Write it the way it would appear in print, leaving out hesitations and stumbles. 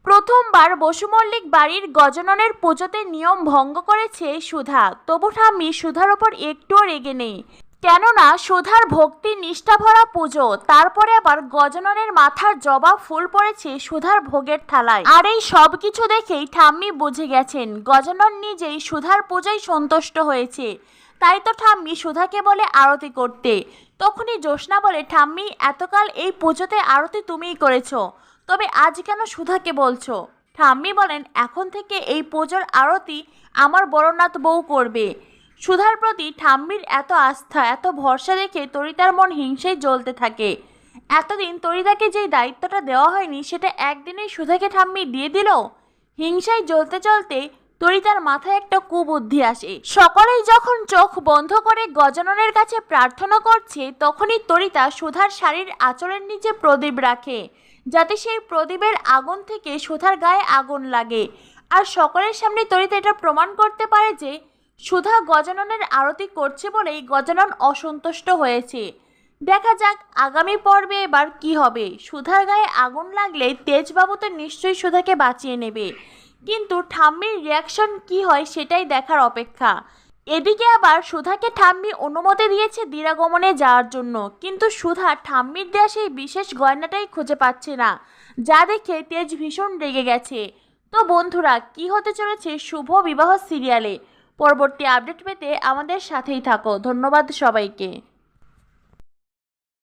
প্রথমবার বসু মল্লিক বাড়ির গজাননের পুজোতে নিয়ম ভঙ্গ করেছে সুধা, তবু ঠাম্মি সুধার ওপর একটুও রেগে নেই। কেননা সুধার ভক্তি নিষ্ঠা ভরা পুজো, তারপরে আবার গজাননের মাথার জবা ফুল পড়েছে সুধার ভোগের থালায়। আর এই সব কিছু দেখেই ঠাম্মি বুঝে গেছেন গজানন নিজেই সুধার পূজায় সন্তুষ্ট হয়েছে। তাই তো ঠাম্মি সুধাকে বলে আরতি করতে। তখনই জ্যোৎস্না বলে, ঠাম্মি এতকাল এই পুজোতে আরতি তুমিই করেছো, তবে আজ কেন সুধাকে বলছো? ঠাম্মি বলেন, এখন থেকে এই পুজোর আরতি আমার বড়নাথ বউ করবে। সুধার প্রতি ঠাম্মির এত আস্থা, এত ভরসা দেখে তরিতার মন হিংসায় জ্বলতে থাকে। এতদিন তরিতাকে যেই দায়িত্বটা দেওয়া হয়নি সেটা একদিনেই সুধাকে ঠাম্মি দিয়ে দিল। হিংসায় জ্বলতে চলতে তরিতার মাথায় একটা কুবুদ্ধি আসে। সকলেই যখন চোখ বন্ধ করে গজাননের কাছে প্রার্থনা করছে, তখনই তরিতা সুধার শাড়ির আঁচলের নিচে প্রদীপ রাখে, যাতে সেই প্রদীপের আগুন থেকে সুধার গায়ে আগুন লাগে। আর সকলের সামনে তরিতা এটা প্রমাণ করতে পারে যে সুধা গজাননের আরতি করছে বলেই গজানন অসন্তুষ্ট হয়েছে। দেখা যাক আগামী পর্বে এবার কি হবে। সুধার গায়ে আগুন লাগলে তেজবাবু তো নিশ্চয়ই সুধাকে বাঁচিয়ে নেবে, কিন্তু ঠাম্মির রিয়াকশন কি হয় সেটাই দেখার অপেক্ষা। এদিকে আবার সুধাকে ঠাম্মি অনুমতি দিয়েছে দিরাগমনে যাওয়ার জন্য, কিন্তু সুধা ঠাম্মির দেয়া সেই বিশেষ গয়নাটাই খুঁজে পাচ্ছে না, যা দেখে তেজ ভীষণ রেগে গেছে। তো বন্ধুরা, কি হতে চলেছে শুভ বিবাহ সিরিয়ালে? পরবর্তী আপডেট পেতে আমাদের সাথেই থাকো। ধন্যবাদ সবাইকে।